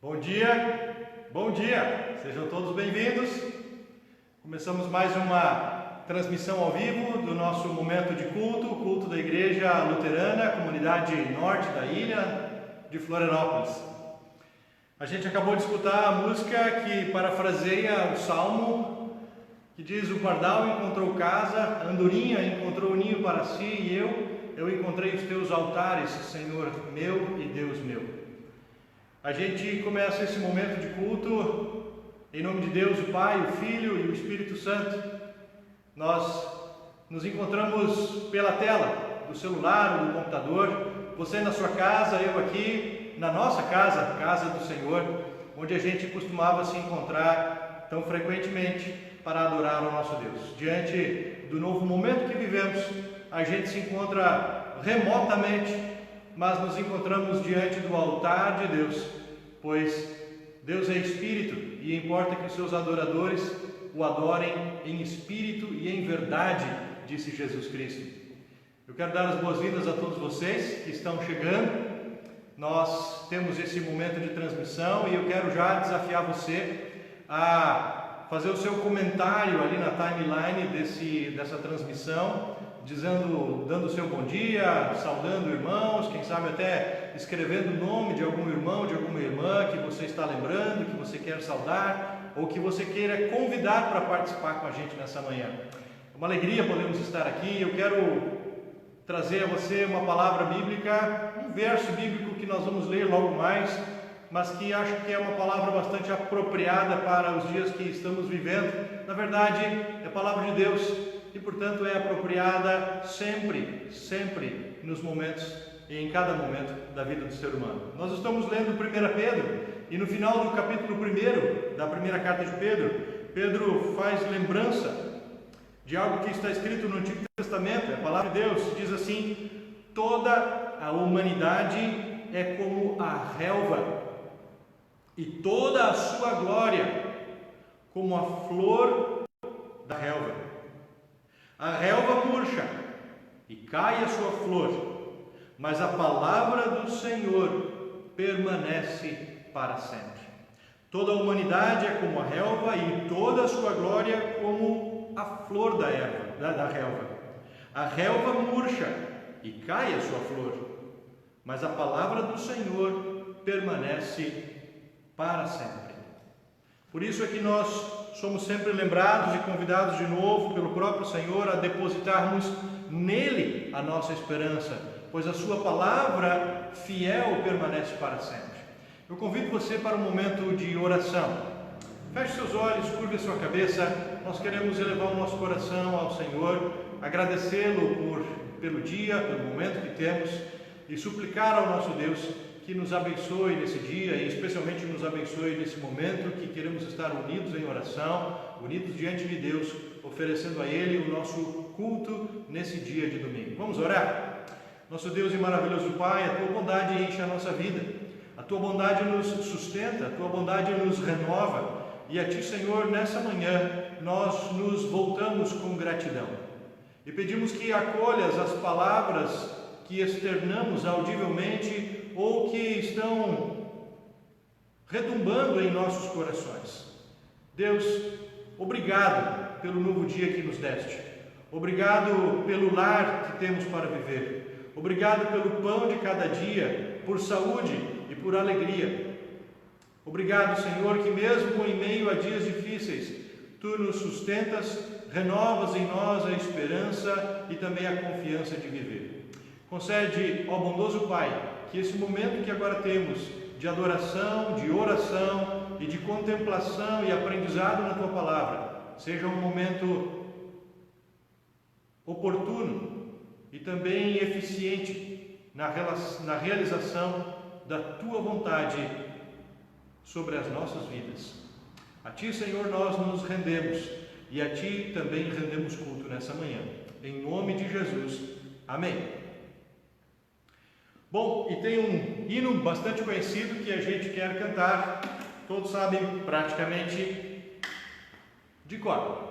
Bom dia, sejam todos bem-vindos. Começamos mais uma transmissão ao vivo do nosso momento de culto, o culto da Igreja Luterana, comunidade norte da ilha de Florianópolis. A gente acabou de escutar a música que parafraseia o Salmo, que diz: o pardal encontrou casa, a andorinha encontrou o ninho para si, e eu encontrei os teus altares, Senhor meu e Deus meu. A gente começa esse momento de culto em nome de Deus, o Pai, o Filho e o Espírito Santo. Nós nos encontramos pela tela do celular ou do computador, você na sua casa, eu aqui na nossa casa, casa do Senhor, onde a gente costumava se encontrar tão frequentemente para adorar o nosso Deus. Diante do novo momento que vivemos, a gente se encontra remotamente, mas nos encontramos diante do altar de Deus, pois Deus é Espírito e importa que os seus adoradores o adorem em Espírito e em verdade, disse Jesus Cristo. Eu quero dar as boas-vindas a todos vocês que estão chegando. Nós temos esse momento de transmissão e eu quero já desafiar você a fazer o seu comentário ali na timeline dessa transmissão, dando o seu bom dia, saudando irmãos, quem sabe até escrevendo o nome de algum irmão, de alguma irmã que você está lembrando, que você quer saudar ou que você queira convidar para participar com a gente nessa manhã. É uma alegria podermos estar aqui. Eu quero trazer a você uma palavra bíblica, um verso bíblico que nós vamos ler logo mais, mas que acho que é uma palavra bastante apropriada para os dias que estamos vivendo. Na verdade, é a palavra de Deus e, portanto, é apropriada sempre nos momentos e em cada momento da vida do ser humano. Nós estamos lendo 1 Pedro e no final do capítulo 1 da primeira carta de Pedro, Pedro faz lembrança de algo que está escrito no Antigo Testamento. A palavra de Deus diz assim: toda a humanidade é como a relva, e toda a sua glória como a flor da relva. A relva murcha e cai a sua flor, mas a palavra do Senhor permanece para sempre. Toda a humanidade é como a relva e toda a sua glória como a flor da relva. A relva murcha e cai a sua flor, mas a palavra do Senhor permanece para sempre. Por isso é que nós somos sempre lembrados e convidados de novo pelo próprio Senhor a depositarmos nele a nossa esperança, pois a sua palavra fiel permanece para sempre. Eu convido você para um momento de oração. Feche seus olhos, curve a sua cabeça. Nós queremos elevar o nosso coração ao Senhor, agradecê-lo pelo dia, pelo momento que temos e suplicar ao nosso Deus que nos abençoe nesse dia e especialmente nos abençoe nesse momento que queremos estar unidos em oração, unidos diante de Deus, oferecendo a Ele o nosso culto nesse dia de domingo. Vamos orar? Nosso Deus e maravilhoso Pai, a Tua bondade enche a nossa vida, a Tua bondade nos sustenta, a Tua bondade nos renova, e a Ti, Senhor, nessa manhã nós nos voltamos com gratidão e pedimos que acolhas as palavras que externamos audivelmente ou que estão retumbando em nossos corações. Deus, obrigado pelo novo dia que nos deste. Obrigado pelo lar que temos para viver. Obrigado pelo pão de cada dia, por saúde e por alegria. Obrigado, Senhor, que mesmo em meio a dias difíceis, Tu nos sustentas, renovas em nós a esperança e também a confiança de viver. Concede, ó bondoso Pai, que esse momento que agora temos de adoração, de oração e de contemplação e aprendizado na Tua Palavra seja um momento oportuno e também eficiente na realização da Tua vontade sobre as nossas vidas. A Ti, Senhor, nós nos rendemos e a Ti também rendemos culto nessa manhã. Em nome de Jesus. Amém. Bom, e tem um hino bastante conhecido que a gente quer cantar, todos sabem praticamente de cor.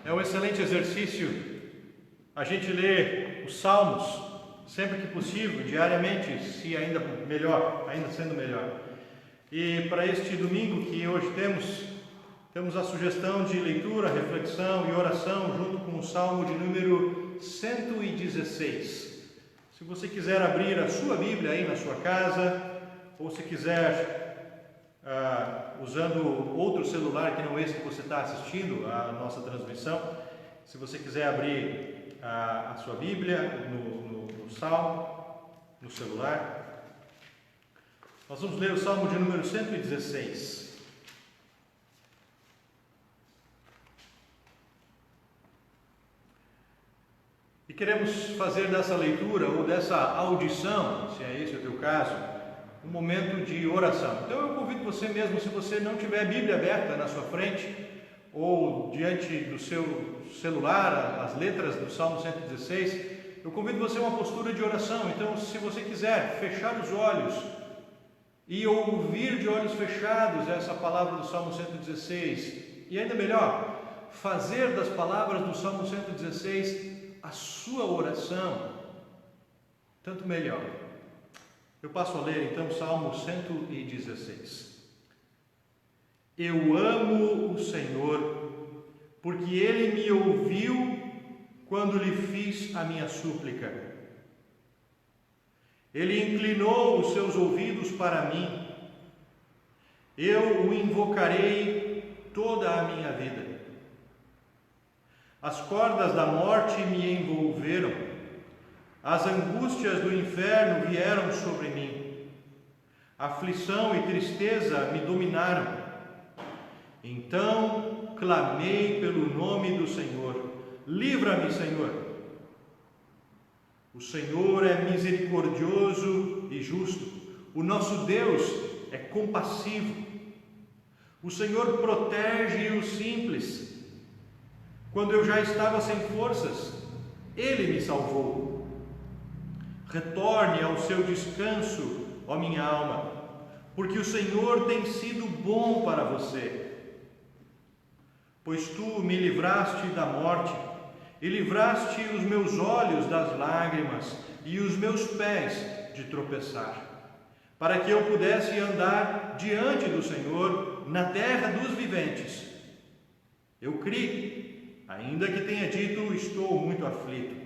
É um excelente exercício a gente ler os Salmos sempre que possível, diariamente, se ainda melhor, ainda sendo melhor. E para este domingo que hoje temos a sugestão de leitura, reflexão e oração junto com o Salmo de número 116. Se você quiser abrir a sua Bíblia aí na sua casa, ou se quiser usando outro celular que não esse que você está assistindo a nossa transmissão, se você quiser abrir a sua Bíblia no Salmo, no celular, nós vamos ler o Salmo de número 116. E queremos fazer dessa leitura ou dessa audição, se é esse o teu caso, um momento de oração. Então eu convido você mesmo, se você não tiver a Bíblia aberta na sua frente ou diante do seu celular, as letras do Salmo 116, eu convido você a uma postura de oração. Então, se você quiser fechar os olhos e ouvir de olhos fechados essa palavra do Salmo 116, e ainda melhor, fazer das palavras do Salmo 116 a sua oração, tanto melhor. Eu passo a ler então Salmo 116. Eu amo o Senhor, porque Ele me ouviu quando lhe fiz a minha súplica. Ele inclinou os seus ouvidos para mim. Eu o invocarei toda a minha vida. As cordas da morte me envolveram. As angústias do inferno vieram sobre mim. Aflição e tristeza me dominaram. Então clamei pelo nome do Senhor. Livra-me, Senhor. O Senhor é misericordioso e justo. O nosso Deus é compassivo. O Senhor protege os simples. Quando eu já estava sem forças, Ele me salvou. Retorne ao seu descanso, ó minha alma, porque o Senhor tem sido bom para você. Pois tu me livraste da morte e livraste os meus olhos das lágrimas e os meus pés de tropeçar, para que eu pudesse andar diante do Senhor na terra dos viventes. Eu criei, ainda que tenha dito, estou muito aflito.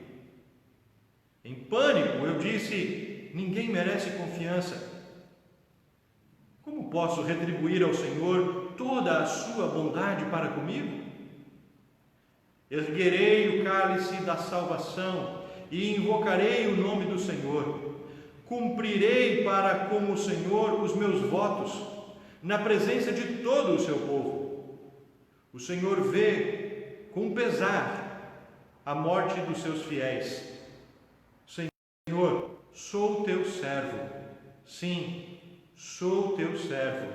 Em pânico eu disse, ninguém merece confiança. Como posso retribuir ao Senhor toda a sua bondade para comigo? Erguerei o cálice da salvação e invocarei o nome do Senhor. Cumprirei para com o Senhor os meus votos, na presença de todo o seu povo. O Senhor vê com pesar a morte dos seus fiéis. Senhor, sou teu servo. Sim, sou teu servo,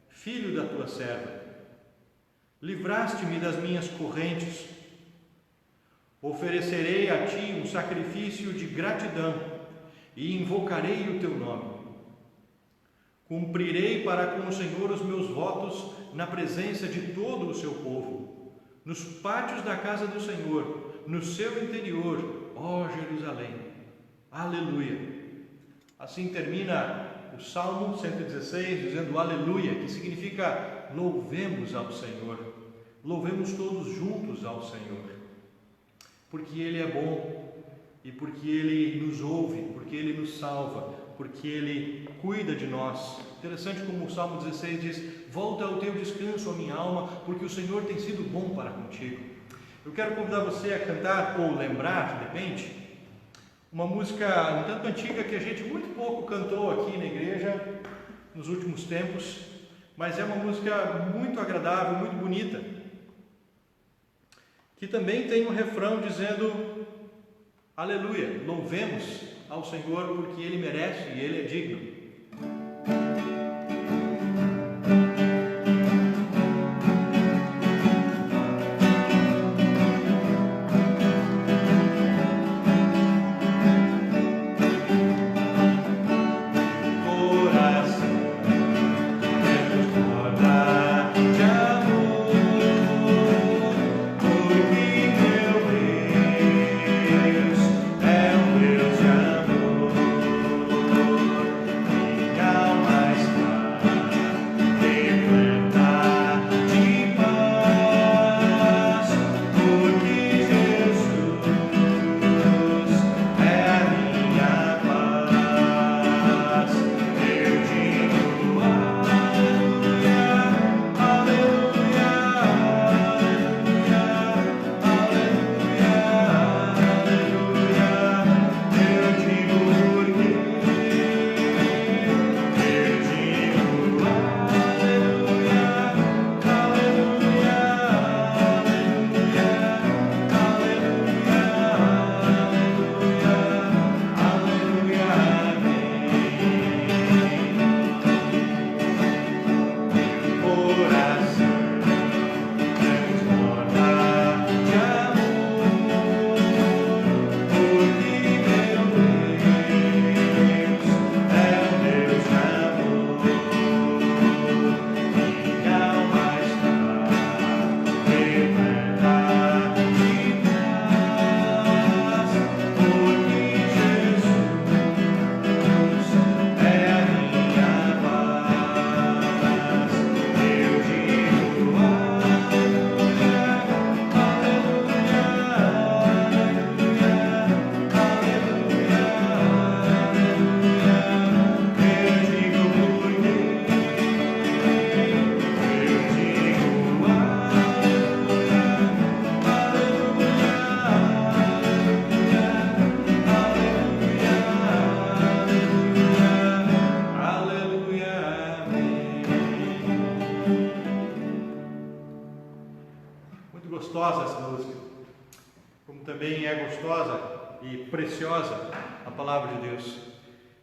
filho da tua serva. Livraste-me das minhas correntes. Oferecerei a ti um sacrifício de gratidão e invocarei o teu nome. Cumprirei para com o Senhor os meus votos na presença de todo o seu povo, nos pátios da casa do Senhor, no seu interior, ó Jerusalém. Aleluia! Assim termina o Salmo 116, dizendo aleluia, que significa louvemos ao Senhor, louvemos todos juntos ao Senhor. porque Ele é bom e porque Ele nos ouve, porque Ele nos salva, porque Ele cuida de nós. Interessante como o Salmo 16 diz: volta ao teu descanso, a minha alma, porque o Senhor tem sido bom para contigo. Eu quero convidar você a cantar ou lembrar, de repente, uma música um tanto antiga que a gente muito pouco cantou aqui na igreja nos últimos tempos, mas é uma música muito agradável, muito bonita, que também tem um refrão dizendo: aleluia, louvemos ao Senhor porque Ele merece e Ele é digno. Gostosa essa música, como também é gostosa e preciosa a palavra de Deus.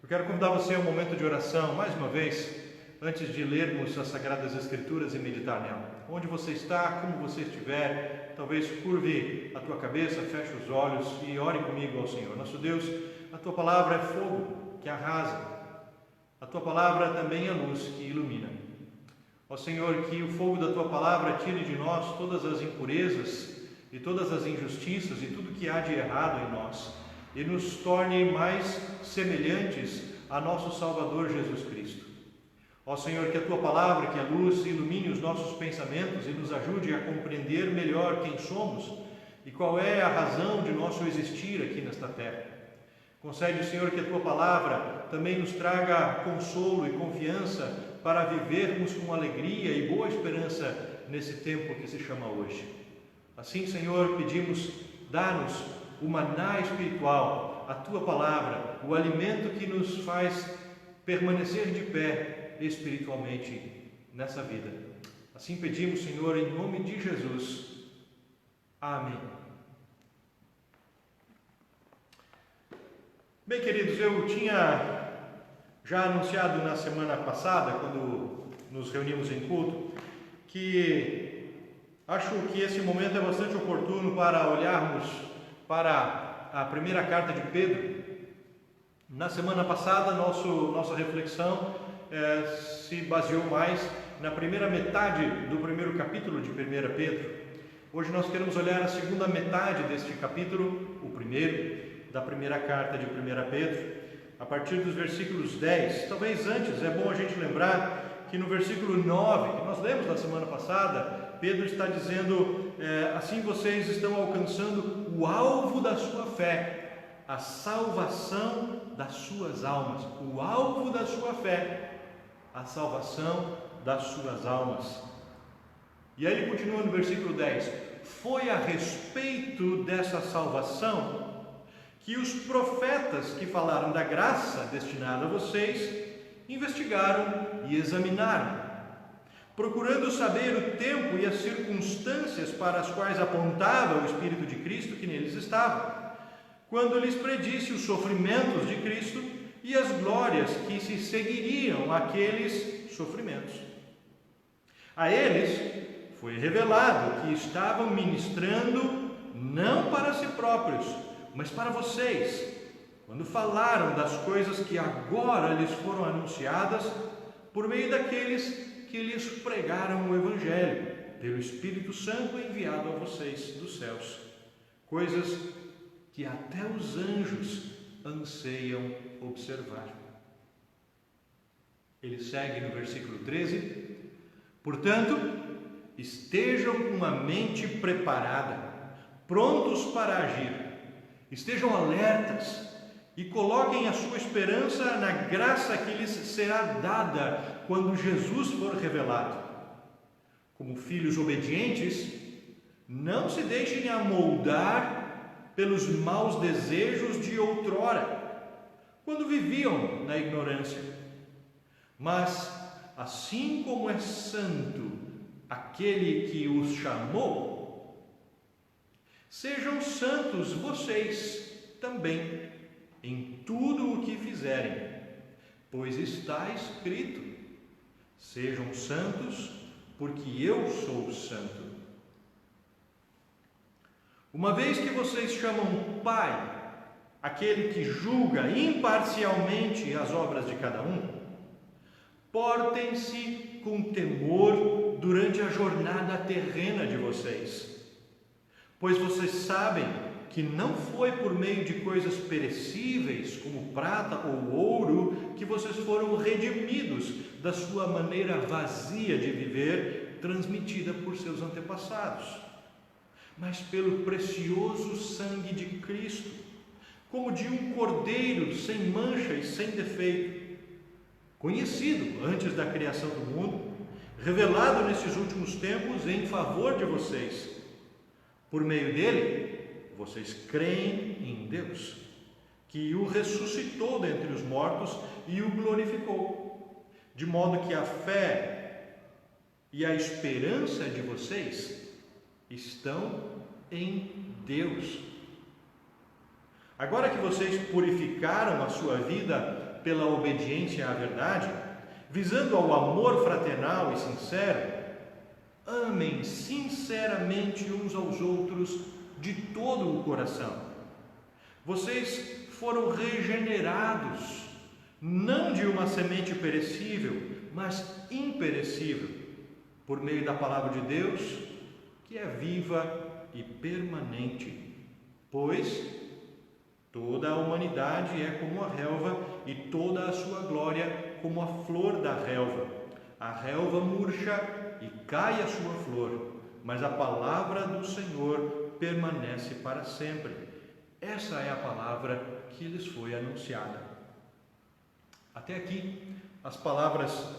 Eu quero convidar você a um momento de oração, mais uma vez, antes de lermos as Sagradas Escrituras e meditar nela. Onde você está, como você estiver, talvez curve a tua cabeça, feche os olhos e ore comigo ao Senhor. Nosso Deus, a tua palavra é fogo que arrasa, a tua palavra também é luz que ilumina. Ó Senhor, que o fogo da Tua Palavra tire de nós todas as impurezas e todas as injustiças e tudo que há de errado em nós e nos torne mais semelhantes a nosso Salvador Jesus Cristo. Ó Senhor, que a Tua Palavra, que a luz, ilumine os nossos pensamentos e nos ajude a compreender melhor quem somos e qual é a razão de nosso existir aqui nesta terra. Concede, Senhor, que a Tua Palavra também nos traga consolo e confiança para vivermos com alegria e boa esperança nesse tempo que se chama hoje. Assim, Senhor, pedimos, dá-nos o maná espiritual, a Tua Palavra, o alimento que nos faz permanecer de pé espiritualmente nessa vida. Assim pedimos, Senhor, em nome de Jesus. Amém. Bem, queridos, eu tinha já anunciado na semana passada, quando nos reunimos em culto, que acho que esse momento é bastante oportuno para olharmos para a primeira carta de Pedro. Na semana passada, nossa reflexão se baseou mais na primeira metade do primeiro capítulo de 1 Pedro. Hoje nós queremos olhar a segunda metade deste capítulo, o primeiro, da primeira carta de 1 Pedro, a partir dos versículos 10. Talvez antes, é bom a gente lembrar que no versículo 9, que nós lemos na semana passada, Pedro está dizendo assim vocês estão alcançando o alvo da sua fé, a salvação das suas almas. O alvo da sua fé, a salvação das suas almas. E aí ele continua no versículo 10: foi a respeito dessa salvação que os profetas que falaram da graça destinada a vocês investigaram e examinaram, procurando saber o tempo e as circunstâncias para as quais apontava o Espírito de Cristo que neles estava, quando lhes predisse os sofrimentos de Cristo e as glórias que se seguiriam àqueles sofrimentos. A eles foi revelado que estavam ministrando não para si próprios, mas para vocês, quando falaram das coisas que agora lhes foram anunciadas por meio daqueles que lhes pregaram o Evangelho, pelo Espírito Santo enviado a vocês dos céus, coisas que até os anjos anseiam observar. Ele segue no versículo 13: portanto, estejam com a mente preparada, prontos para agir, estejam alertas e coloquem a sua esperança na graça que lhes será dada quando Jesus for revelado. Como filhos obedientes, não se deixem amoldar pelos maus desejos de outrora, quando viviam na ignorância. Mas, assim como é santo aquele que os chamou, sejam santos vocês também em tudo o que fizerem, pois está escrito: sejam santos, porque eu sou santo. Uma vez que vocês chamam Pai aquele que julga imparcialmente as obras de cada um, portem-se com temor durante a jornada terrena de vocês, pois vocês sabem que não foi por meio de coisas perecíveis, como prata ou ouro, que vocês foram redimidos da sua maneira vazia de viver, transmitida por seus antepassados, mas pelo precioso sangue de Cristo, como de um cordeiro sem mancha e sem defeito, conhecido antes da criação do mundo, revelado nesses últimos tempos em favor de vocês. Por meio dele, vocês creem em Deus, que o ressuscitou dentre os mortos e o glorificou, de modo que a fé e a esperança de vocês estão em Deus. Agora que vocês purificaram a sua vida pela obediência à verdade, visando ao amor fraternal e sincero, amem sinceramente uns aos outros de todo o coração. Vocês foram regenerados, não de uma semente perecível, mas imperecível, por meio da palavra de Deus, que é viva e permanente. Pois toda a humanidade é como a relva, e toda a sua glória como a flor da relva. A relva murcha e cai a sua flor, mas a palavra do Senhor permanece para sempre. Essa é a palavra que lhes foi anunciada. Até aqui, as palavras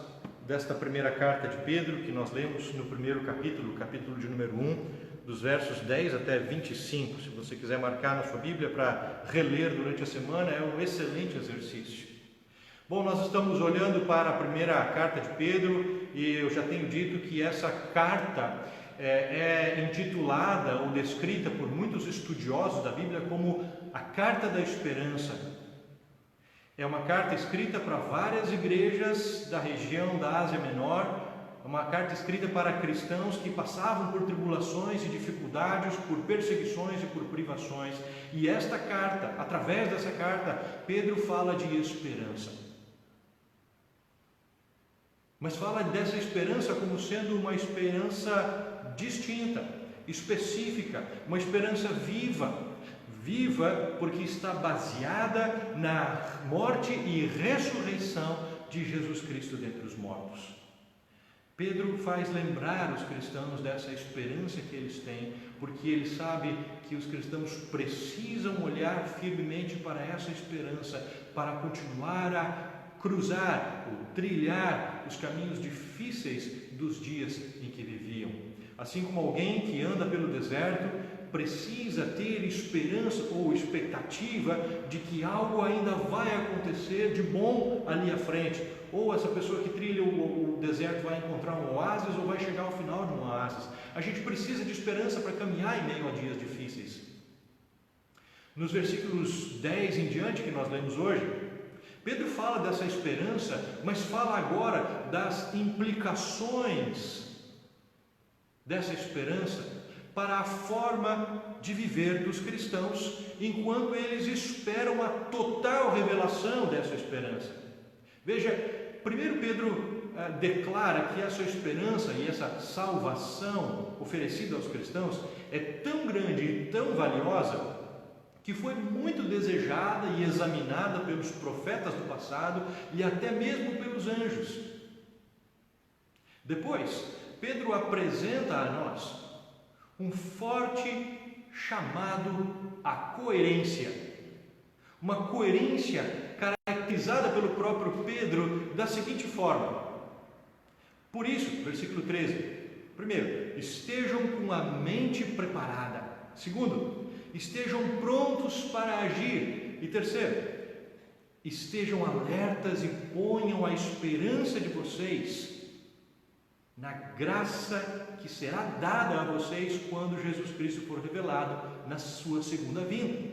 desta primeira carta de Pedro, que nós lemos no primeiro capítulo, capítulo de número 1, dos versos 10 até 25. Se você quiser marcar na sua Bíblia para reler durante a semana, é um excelente exercício. Bom, nós estamos olhando para a primeira carta de Pedro, e eu já tenho dito que essa carta é intitulada ou descrita por muitos estudiosos da Bíblia como a Carta da Esperança. É uma carta escrita para várias igrejas da região da Ásia Menor, uma carta escrita para cristãos que passavam por tribulações e dificuldades, por perseguições e por privações. E esta carta, através dessa carta, Pedro fala de esperança. Mas fala dessa esperança como sendo uma esperança distinta, específica, uma esperança viva. Viva porque está baseada na morte e ressurreição de Jesus Cristo dentre os mortos. Pedro faz lembrar os cristãos dessa esperança que eles têm, porque ele sabe que os cristãos precisam olhar firmemente para essa esperança, para continuar a cruzar ou trilhar os caminhos difíceis dos dias em que viviam. Assim como alguém que anda pelo deserto precisa ter esperança ou expectativa de que algo ainda vai acontecer de bom ali à frente, ou essa pessoa que trilha o deserto vai encontrar um oásis ou vai chegar ao final de um oásis. A gente precisa de esperança para caminhar em meio a dias difíceis. Nos versículos 10 em diante que nós lemos hoje, Pedro fala dessa esperança, mas fala agora das implicações dessa esperança para a forma de viver dos cristãos, enquanto eles esperam a total revelação dessa esperança. Veja, primeiro Pedro declara que essa esperança e essa salvação oferecida aos cristãos é tão grande e tão valiosa que foi muito desejada e examinada pelos profetas do passado e até mesmo pelos anjos. Depois, Pedro apresenta a nós um forte chamado à coerência. Uma coerência caracterizada pelo próprio Pedro da seguinte forma. Por isso, versículo 13. Primeiro, estejam com a mente preparada. Segundo, estejam prontos para agir. E terceiro, estejam alertas e ponham a esperança de vocês na graça que será dada a vocês quando Jesus Cristo for revelado na sua segunda vinda.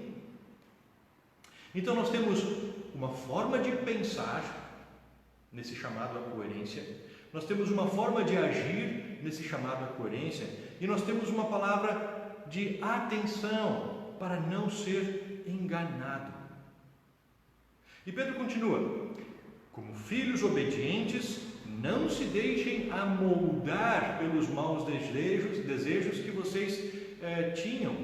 Então nós temos uma forma de pensar nesse chamado à coerência, nós temos uma forma de agir nesse chamado à coerência, e nós temos uma palavra de atenção para não ser enganado. E Pedro continua: como filhos obedientes, não se deixem amoldar pelos maus desejos que vocês tinham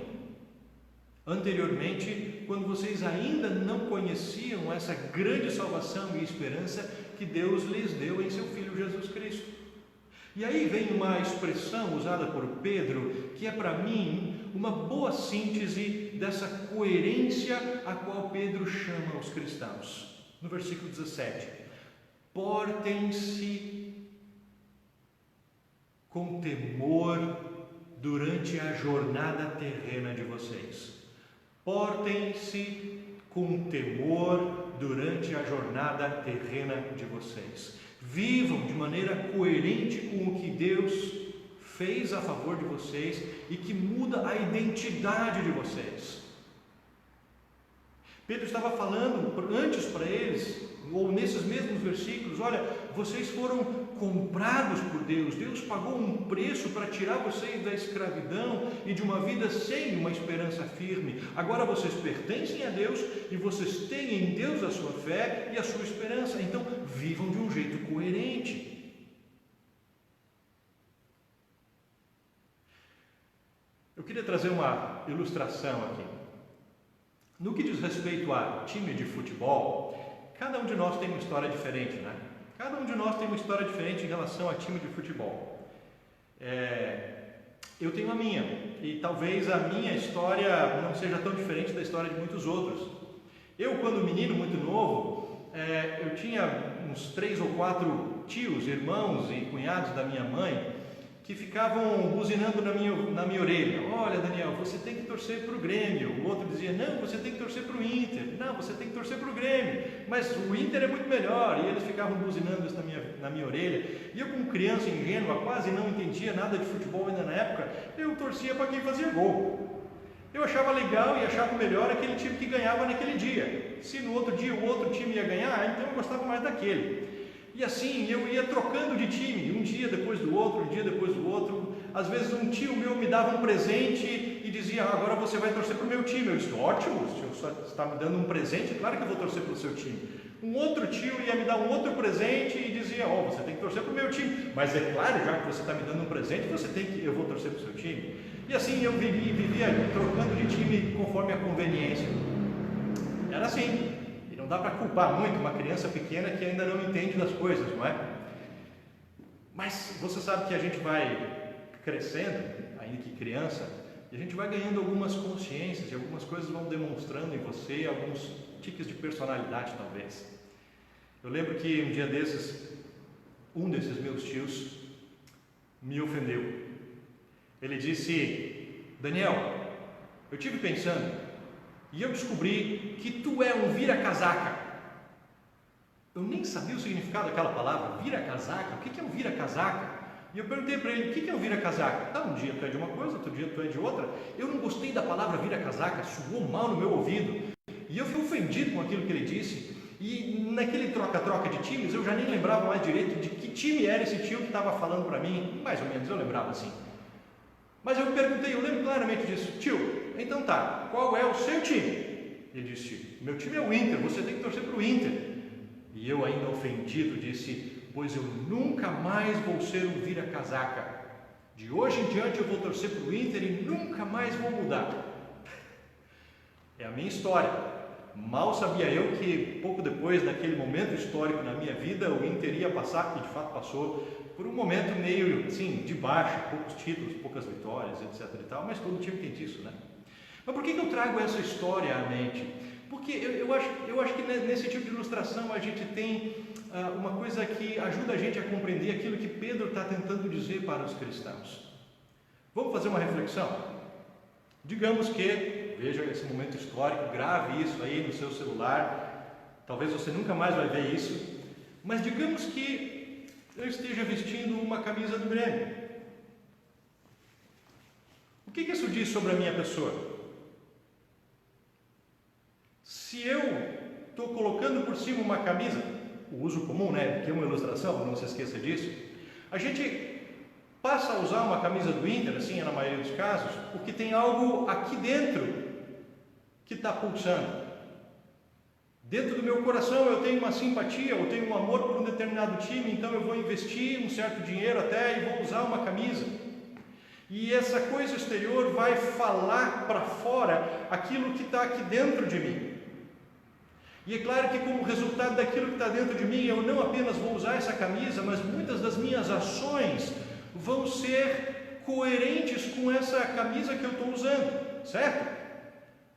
anteriormente, quando vocês ainda não conheciam essa grande salvação e esperança que Deus lhes deu em seu Filho Jesus Cristo. E aí vem uma expressão usada por Pedro, que é para mim uma boa síntese dessa coerência a qual Pedro chama os cristãos. No versículo 17: portem-se com temor durante a jornada terrena de vocês. Portem-se com temor durante a jornada terrena de vocês. Vivam de maneira coerente com o que Deus fez a favor de vocês e que muda a identidade de vocês. Pedro estava falando antes para eles, ou nesses mesmos versículos: olha, vocês foram comprados por Deus, Deus pagou um preço para tirar vocês da escravidão e de uma vida sem uma esperança firme. Agora vocês pertencem a Deus e vocês têm em Deus a sua fé e a sua esperança, então vivam de um jeito coerente. Eu queria trazer uma ilustração aqui. No que diz respeito a time de futebol, cada um de nós tem uma história diferente, né? Cada um de nós tem uma história diferente em relação a time de futebol. Eu tenho a minha, e talvez a minha história não seja tão diferente da história de muitos outros. Eu, quando menino muito novo, eu tinha uns 3 ou 4 tios, irmãos e cunhados da minha mãe, que ficavam buzinando na minha orelha: olha, Daniel, você tem que torcer para o Grêmio. O outro dizia: não, você tem que torcer para o Inter. Não, você tem que torcer para o Grêmio, mas o Inter é muito melhor. E eles ficavam buzinando isso na minha orelha. E eu, como criança ingênua, quase não entendia nada de futebol ainda na época, eu torcia para quem fazia gol. Eu achava legal e achava melhor aquele time que ganhava naquele dia. Se no outro dia o outro time ia ganhar, então eu gostava mais daquele. E assim eu ia trocando de time, um dia depois do outro, um dia depois do outro. Às vezes um tio meu me dava um presente e dizia: agora você vai torcer para o meu time. Eu disse: ótimo, o senhor só está me dando um presente, claro que eu vou torcer para o seu time. Um outro tio ia me dar um outro presente e dizia: você tem que torcer para o meu time. Mas é claro, já que você está me dando um presente, eu vou torcer para o seu time. E assim eu vivia trocando de time conforme a conveniência. Era assim. Não dá para culpar muito uma criança pequena que ainda não entende das coisas, não é? Mas você sabe que a gente vai crescendo, ainda que criança, e a gente vai ganhando algumas consciências e algumas coisas vão demonstrando em você alguns tiques de personalidade, talvez. Eu lembro que um dia desses, um desses meus tios me ofendeu. Ele disse: Daniel, eu estive pensando e eu descobri que tu é um vira-casaca. Eu nem sabia o significado daquela palavra, vira-casaca. O que é um vira-casaca? E eu perguntei para ele: o que é um vira-casaca? Um dia tu é de uma coisa, outro dia tu é de outra. Eu não gostei da palavra vira-casaca, soou mal no meu ouvido. E eu fiquei ofendido com aquilo que ele disse. E naquele troca-troca de times, eu já nem lembrava mais direito de que time era esse tio que estava falando para mim. Mais ou menos, eu lembrava assim. Mas eu perguntei, eu lembro claramente disso: tio, então tá, qual é o seu time? Ele disse: meu time é o Inter, você tem que torcer para o Inter. E eu, ainda ofendido, disse: pois eu nunca mais vou ser um vira-casaca. De hoje em diante eu vou torcer para o Inter e nunca mais vou mudar. É a minha história. Mal sabia eu que pouco depois daquele momento histórico na minha vida, o Inter ia passar, e de fato passou, por um momento meio assim, de baixo, poucos títulos, poucas vitórias, etc e tal, mas todo time tem disso, né? Mas por que eu trago essa história à mente? Porque eu acho que nesse tipo de ilustração a gente tem uma coisa que ajuda a gente a compreender aquilo que Pedro está tentando dizer para os cristãos. Vamos fazer uma reflexão? Digamos que, veja esse momento histórico, grave isso aí no seu celular, talvez você nunca mais vai ver isso, mas digamos que eu esteja vestindo uma camisa do Grêmio. O que isso diz sobre a minha pessoa? Se eu estou colocando por cima uma camisa, o uso comum, né, que é uma ilustração, não se esqueça disso, a gente passa a usar uma camisa do Inter, assim é na maioria dos casos, porque tem algo aqui dentro que está pulsando. Dentro do meu coração eu tenho uma simpatia, eu tenho um amor por um determinado time, então eu vou investir um certo dinheiro até e vou usar uma camisa. E essa coisa exterior vai falar para fora aquilo que está aqui dentro de mim. E é claro que como resultado daquilo que está dentro de mim, eu não apenas vou usar essa camisa, mas muitas das minhas ações vão ser coerentes com essa camisa que eu estou usando, certo?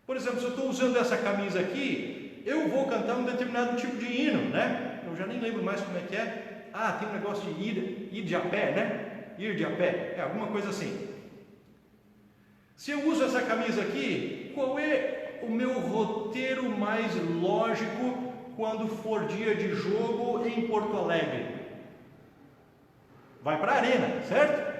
Por exemplo, se eu estou usando essa camisa aqui, eu vou cantar um determinado tipo de hino, né? Eu já nem lembro mais como é que é. Tem um negócio de ir de a pé, né? Ir de a pé, alguma coisa assim. Se eu uso essa camisa aqui, qual é o meu roteiro mais lógico quando for dia de jogo em Porto Alegre? Vai para a arena, certo?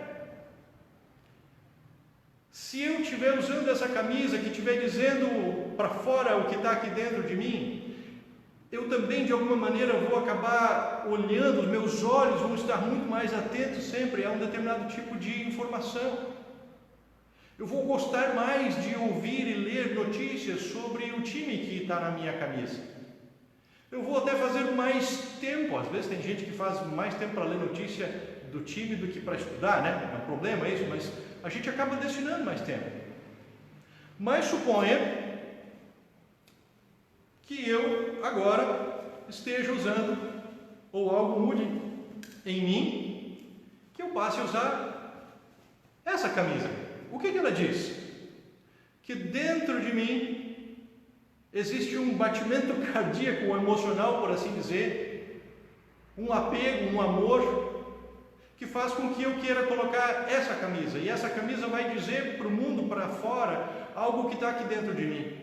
Se eu estiver usando essa camisa que estiver dizendo para fora o que está aqui dentro de mim, eu também de alguma maneira vou acabar olhando, os meus olhos vão estar muito mais atentos sempre a um determinado tipo de informação. Eu vou gostar mais de ouvir e ler notícias sobre o time que está na minha camisa. Eu vou até fazer mais tempo, às vezes tem gente que faz mais tempo para ler notícia do time do que para estudar, né? É um problema isso, mas a gente acaba destinando mais tempo. Mas suponha que eu agora esteja usando, ou algo mude em mim, que eu passe a usar essa camisa. O que ela diz? Que dentro de mim existe um batimento cardíaco, emocional, por assim dizer, um apego, um amor, que faz com que eu queira colocar essa camisa. E essa camisa vai dizer para o mundo, para fora, algo que está aqui dentro de mim.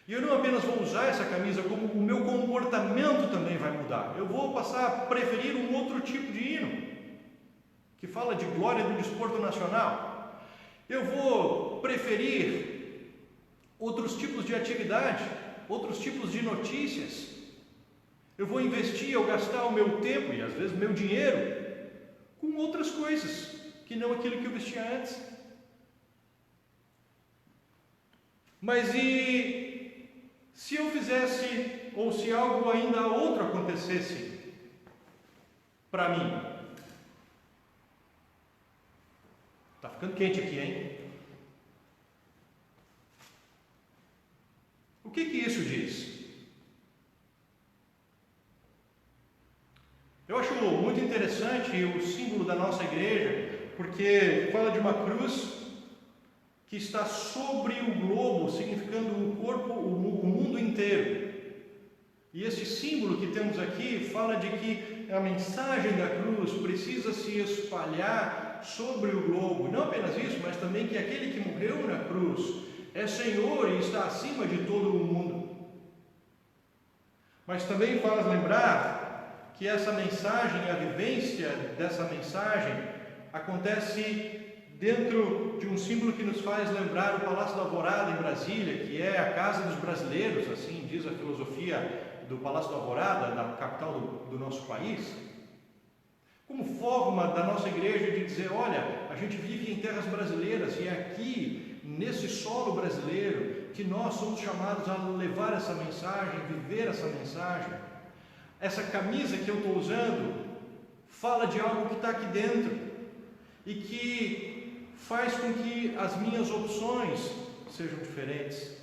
E eu não apenas vou usar essa camisa, como o meu comportamento também vai mudar. Eu vou passar a preferir um outro tipo de hino, que fala de glória do desporto nacional. Eu vou preferir outros tipos de atividade, outros tipos de notícias. Eu vou investir ou gastar o meu tempo e às vezes o meu dinheiro com outras coisas, que não aquilo que eu vestia antes. Mas e se eu fizesse, ou se algo ainda outro acontecesse para mim? Tá ficando quente aqui, hein? O que isso diz? Eu acho muito interessante o símbolo da nossa igreja, porque fala de uma cruz que está sobre o globo, significando o corpo, o mundo inteiro. E esse símbolo que temos aqui fala de que a mensagem da cruz precisa se espalhar sobre o globo. Não apenas isso, mas também que aquele que morreu na cruz é Senhor e está acima de todo o mundo. Mas também faz lembrar que essa mensagem, a vivência dessa mensagem, acontece dentro de um símbolo que nos faz lembrar o Palácio da Alvorada em Brasília, que é a casa dos brasileiros, assim diz a filosofia do Palácio da Alvorada, da capital do nosso país, como forma da nossa igreja de dizer, olha, a gente vive em terras brasileiras e é aqui, nesse solo brasileiro, que nós somos chamados a levar essa mensagem, viver essa mensagem. Essa camisa que eu estou usando fala de algo que está aqui dentro e que faz com que as minhas opções sejam diferentes.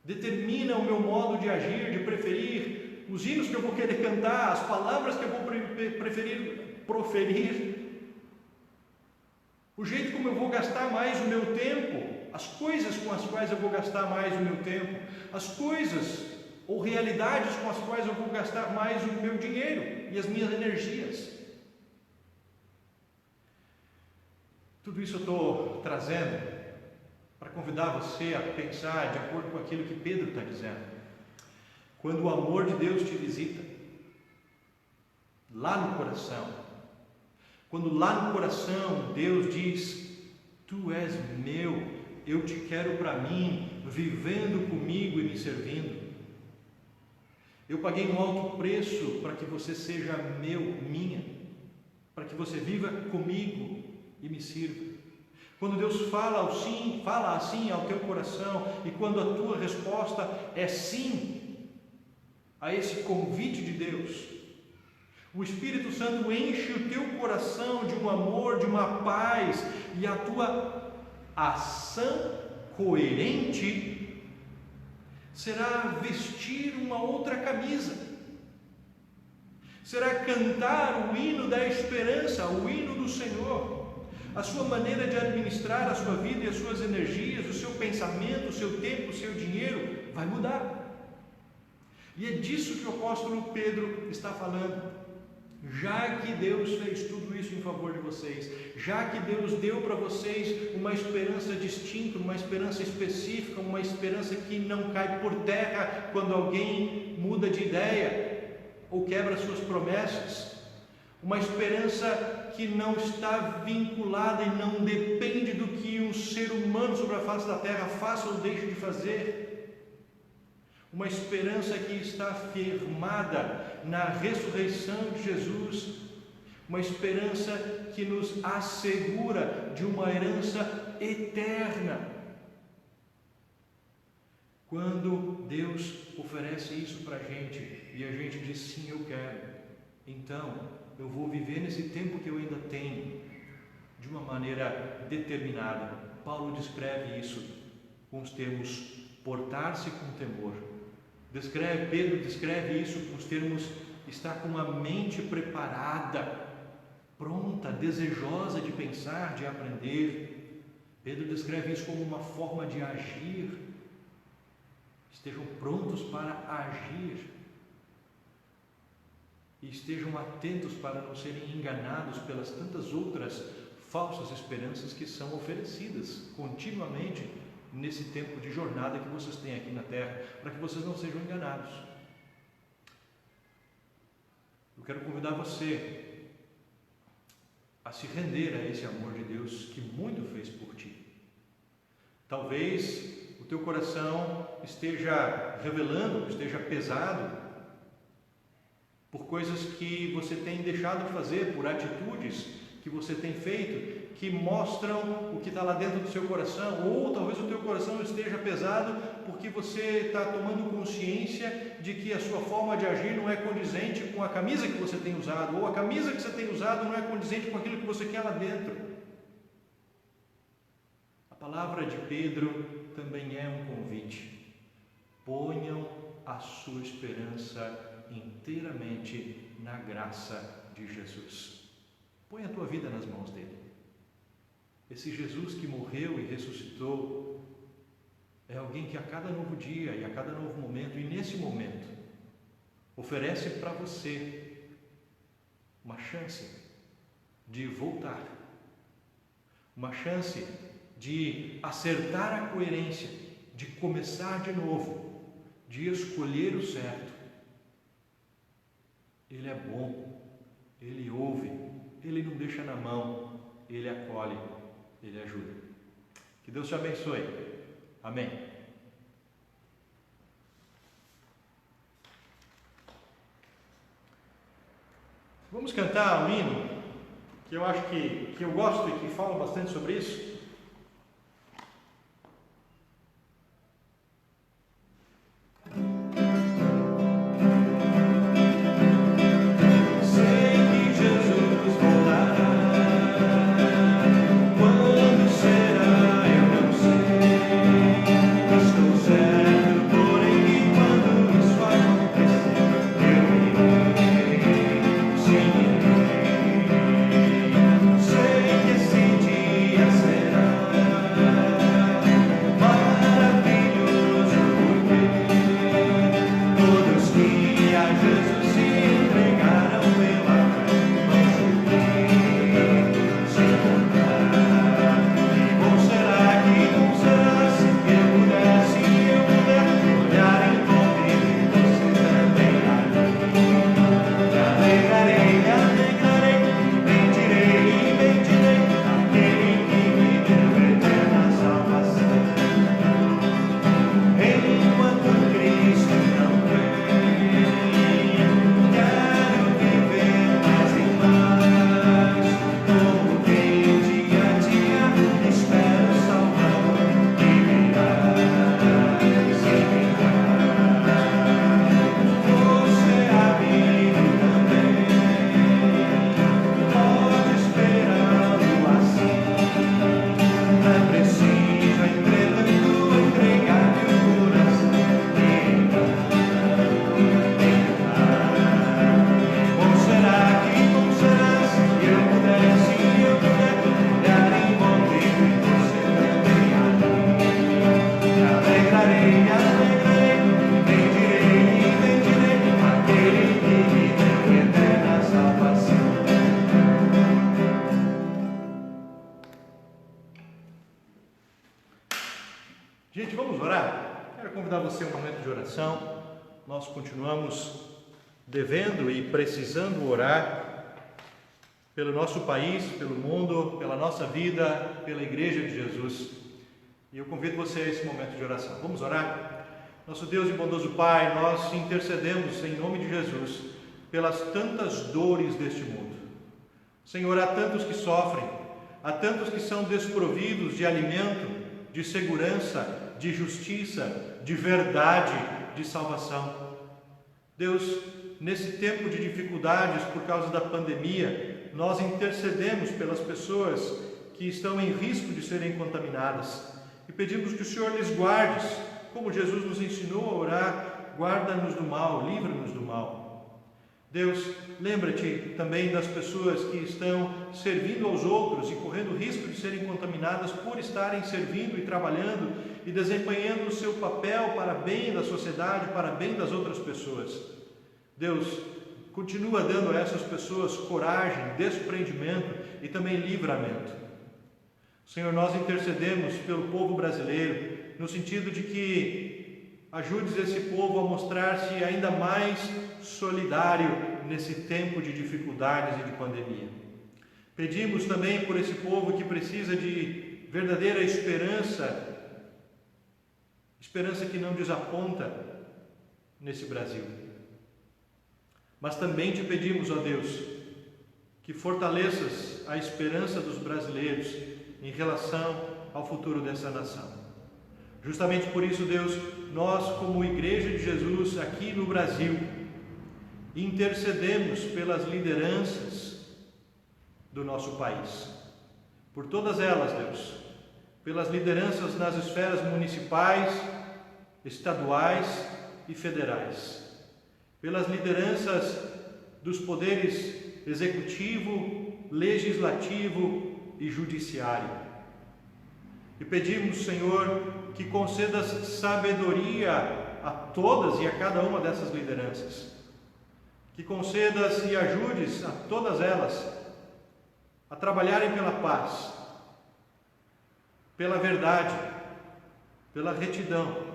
Determina o meu modo de agir, de preferir os hinos que eu vou querer cantar, as palavras que eu vou preferir proferir, o jeito como eu vou gastar mais o meu tempo, as coisas com as quais eu vou gastar mais o meu tempo, as coisas ou realidades com as quais eu vou gastar mais o meu dinheiro e as minhas energias. Tudo isso eu estou trazendo para convidar você a pensar de acordo com aquilo que Pedro está dizendo. Quando o amor de Deus te visita, lá no coração, quando lá no coração Deus diz, tu és meu, eu te quero para mim, vivendo comigo e me servindo. Eu paguei um alto preço para que você seja meu, minha, para que você viva comigo e me sirva. Quando Deus fala assim ao teu coração, e quando a tua resposta é sim a esse convite de Deus, o Espírito Santo enche o teu coração de um amor, de uma paz, e a tua ação coerente será vestir uma outra camisa, será cantar o hino da esperança, o hino do Senhor. A sua maneira de administrar a sua vida e as suas energias, o seu pensamento, o seu tempo, o seu dinheiro vai mudar. E é disso que o apóstolo Pedro está falando. Já que Deus fez tudo isso em favor de vocês, já que Deus deu para vocês uma esperança distinta, uma esperança específica, uma esperança que não cai por terra quando alguém muda de ideia ou quebra suas promessas, uma esperança que não está vinculada e não depende do que um ser humano sobre a face da terra faça ou deixe de fazer. Uma esperança que está firmada na ressurreição de Jesus. Uma esperança que nos assegura de uma herança eterna. Quando Deus oferece isso para a gente e a gente diz sim, eu quero, então eu vou viver nesse tempo que eu ainda tenho de uma maneira determinada. Paulo descreve isso com os termos portar-se com temor. Pedro descreve isso com os termos estar com a mente preparada, pronta, desejosa de pensar, de aprender. Pedro descreve isso como uma forma de agir. Estejam prontos para agir. E estejam atentos para não serem enganados pelas tantas outras falsas esperanças que são oferecidas continuamente nesse tempo de jornada que vocês têm aqui na terra, para que vocês não sejam enganados. Eu quero convidar você a se render a esse amor de Deus que muito fez por ti. Talvez o teu coração esteja revelando, esteja pesado por coisas que você tem deixado de fazer, por atitudes que você tem feito, que mostram o que está lá dentro do seu coração, ou talvez o teu coração esteja pesado porque você está tomando consciência de que a sua forma de agir não é condizente com a camisa que você tem usado, ou a camisa que você tem usado não é condizente com aquilo que você quer lá dentro. A palavra de Pedro também é um convite. Ponham a sua esperança inteiramente na graça de Jesus. Põe a tua vida nas mãos dele. Esse Jesus que morreu e ressuscitou é alguém que a cada novo dia e a cada novo momento, e nesse momento, oferece para você uma chance de voltar, uma chance de acertar a coerência, de começar de novo, de escolher o certo. Ele é bom, Ele ouve, Ele não deixa na mão, Ele acolhe, Ele ajuda. Que Deus te abençoe. Amém. Vamos cantar um hino que eu acho que eu gosto e que fala bastante sobre isso. Gente, vamos orar? Quero convidar você a um momento de oração. Nós continuamos devendo e precisando orar pelo nosso país, pelo mundo, pela nossa vida, pela Igreja de Jesus. E eu convido você a esse momento de oração. Vamos orar? Nosso Deus e bondoso Pai, nós intercedemos em nome de Jesus pelas tantas dores deste mundo. Senhor, há tantos que sofrem, há tantos que são desprovidos de alimento, de segurança, de justiça, de verdade, de salvação. Deus, nesse tempo de dificuldades por causa da pandemia, nós intercedemos pelas pessoas que estão em risco de serem contaminadas e pedimos que o Senhor lhes guarde, como Jesus nos ensinou a orar: guarda-nos do mal, livra-nos do mal. Deus, lembra-te também das pessoas que estão servindo aos outros e correndo risco de serem contaminadas por estarem servindo e trabalhando e desempenhando o seu papel para bem da sociedade, para bem das outras pessoas. Deus, continua dando a essas pessoas coragem, desprendimento e também livramento. Senhor, nós intercedemos pelo povo brasileiro, no sentido de que ajudes esse povo a mostrar-se ainda mais solidário nesse tempo de dificuldades e de pandemia. Pedimos também por esse povo que precisa de verdadeira esperança, esperança que não desaponta nesse Brasil. Mas também te pedimos, ó Deus, que fortaleças a esperança dos brasileiros em relação ao futuro dessa nação. Justamente por isso, Deus, nós como Igreja de Jesus aqui no Brasil, intercedemos pelas lideranças do nosso país. Por todas elas, Deus, pelas lideranças nas esferas municipais, estaduais e federais, pelas lideranças dos poderes executivo, legislativo e judiciário. E pedimos, Senhor, que concedas sabedoria a todas e a cada uma dessas lideranças. Que concedas e ajudes a todas elas a trabalharem pela paz, pela verdade, pela retidão.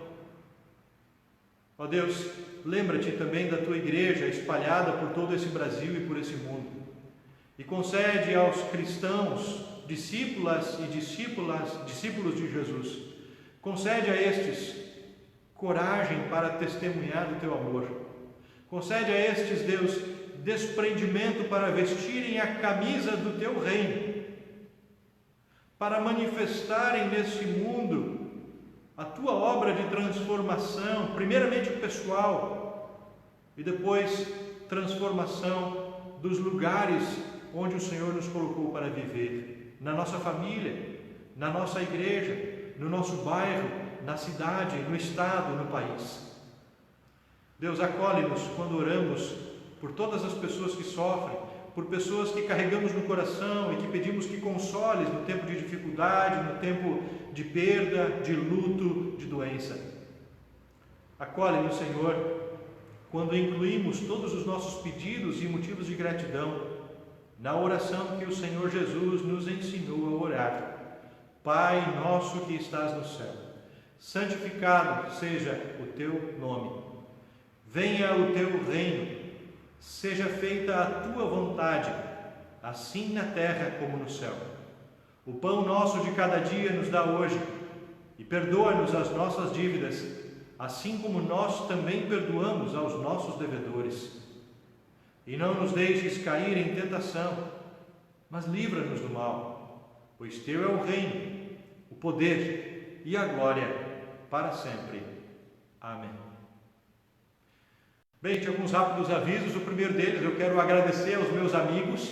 Ó Deus, lembra-te também da tua igreja espalhada por todo esse Brasil e por esse mundo. E concede aos cristãos, discípulos de Jesus, concede a estes coragem para testemunhar do teu amor. Concede a estes, Deus, desprendimento para vestirem a camisa do teu reino, para manifestarem nesse mundo a tua obra de transformação, primeiramente pessoal e depois transformação dos lugares onde o Senhor nos colocou para viver, na nossa família, na nossa igreja, no nosso bairro, na cidade, no estado, no país. Deus, acolhe-nos quando oramos por todas as pessoas que sofrem, por pessoas que carregamos no coração e que pedimos que consoles no tempo de dificuldade, no tempo de perda, de luto, de doença. Acolhe-nos, Senhor, quando incluímos todos os nossos pedidos e motivos de gratidão na oração que o Senhor Jesus nos ensinou a orar. Pai nosso que estás no céu, santificado seja o teu nome. Venha o teu reino. Seja feita a tua vontade, assim na terra como no céu. O pão nosso de cada dia nos dá hoje, e perdoa-nos as nossas dívidas, assim como nós também perdoamos aos nossos devedores. E não nos deixes cair em tentação, mas livra-nos do mal, pois teu é o reino, o poder e a glória para sempre. Amém. Bem, tinha alguns rápidos avisos. O primeiro deles, eu quero agradecer aos meus amigos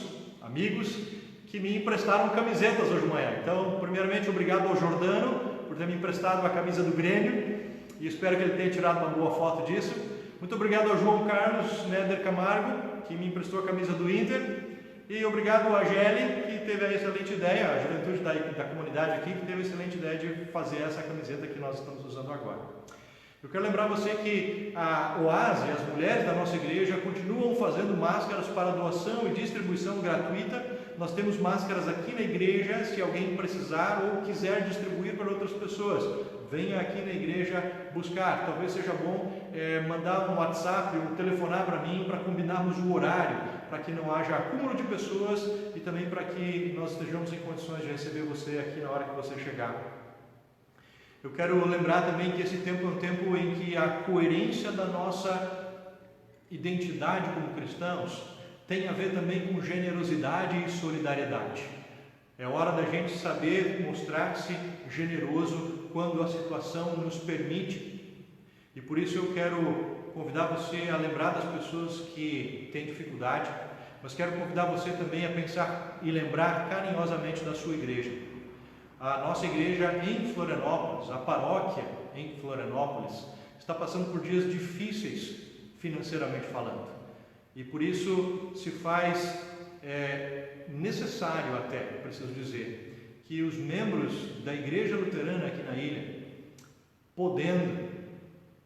que me emprestaram camisetas hoje de manhã. Então, primeiramente, obrigado ao Jordano por ter me emprestado a camisa do Grêmio e espero que ele tenha tirado uma boa foto disso. Muito obrigado ao João Carlos Neder Camargo, que me emprestou a camisa do Inter, e obrigado à Gelli, que teve a excelente ideia, a juventude da comunidade aqui, que teve a excelente ideia de fazer essa camiseta que nós estamos usando agora. Eu quero lembrar você que a Oase, as mulheres da nossa igreja, continuam fazendo máscaras para doação e distribuição gratuita. Nós temos máscaras aqui na igreja, se alguém precisar ou quiser distribuir para outras pessoas. Venha aqui na igreja buscar. Talvez seja bom mandar um WhatsApp ou telefonar para mim para combinarmos o horário, para que não haja acúmulo de pessoas e também para que nós estejamos em condições de receber você aqui na hora que você chegar. Eu quero lembrar também que esse tempo é um tempo em que a coerência da nossa identidade como cristãos tem a ver também com generosidade e solidariedade. É hora da gente saber mostrar-se generoso quando a situação nos permite. E por isso eu quero convidar você a lembrar das pessoas que têm dificuldade, mas quero convidar você também a pensar e lembrar carinhosamente da sua igreja. A nossa igreja em Florianópolis, a paróquia em Florianópolis, está passando por dias difíceis financeiramente falando. E por isso se faz necessário até, preciso dizer, que os membros da igreja luterana aqui na ilha, podendo,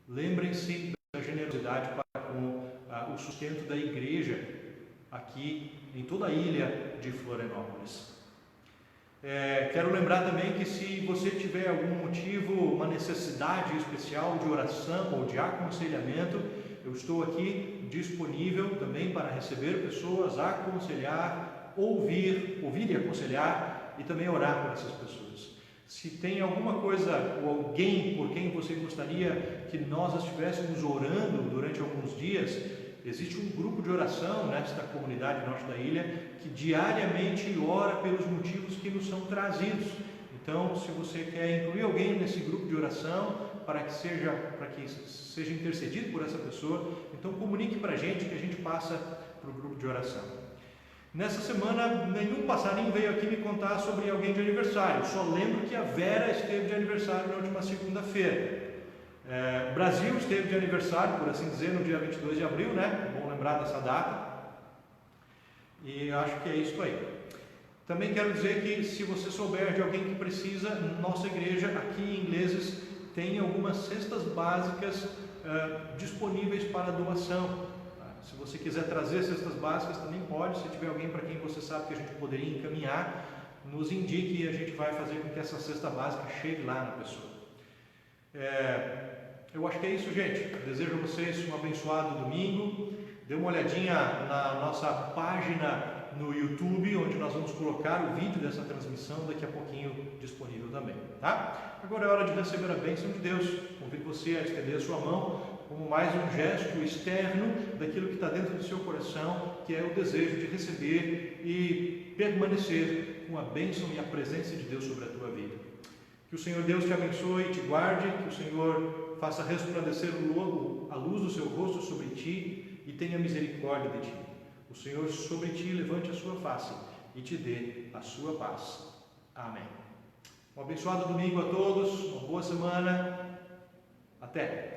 lembrem-se da generosidade para com o sustento da igreja aqui em toda a ilha de Florianópolis. Quero lembrar também que se você tiver algum motivo, uma necessidade especial de oração ou de aconselhamento, eu estou aqui disponível também para receber pessoas, aconselhar, ouvir e aconselhar e também orar por essas pessoas. Se tem alguma coisa ou alguém por quem você gostaria que nós estivéssemos orando durante alguns dias, existe um grupo de oração nesta comunidade norte da ilha que diariamente ora pelos motivos que nos são trazidos. Então, se você quer incluir alguém nesse grupo de oração para que seja intercedido por essa pessoa, então comunique para a gente que a gente passa para o grupo de oração. Nessa semana, nenhum passarinho veio aqui me contar sobre alguém de aniversário. Só lembro que a Vera esteve de aniversário na última segunda-feira. O Brasil esteve de aniversário, por assim dizer, no dia 22 de abril, né? É bom lembrar dessa data. E acho que é isso aí. Também quero dizer que se você souber de alguém que precisa, nossa igreja aqui em Ingleses tem algumas cestas básicas disponíveis para doação. Se você quiser trazer cestas básicas, também pode. Se tiver alguém para quem você sabe que a gente poderia encaminhar, nos indique e a gente vai fazer com que essa cesta básica chegue lá na pessoa. Eu acho que é isso, gente. Desejo a vocês um abençoado domingo. Dê uma olhadinha na nossa página no YouTube, onde nós vamos colocar o vídeo dessa transmissão daqui a pouquinho disponível também, tá? Agora é hora de receber a bênção de Deus. Convido você a estender a sua mão como mais um gesto externo daquilo que está dentro do seu coração, que é o desejo de receber e permanecer com a bênção e a presença de Deus sobre a tua vida. Que o Senhor Deus te abençoe e te guarde, que o Senhor faça resplandecer a luz do seu rosto sobre ti e tenha misericórdia de ti. O Senhor sobre ti levante a sua face e te dê a sua paz. Amém. Um abençoado domingo a todos, uma boa semana. Até!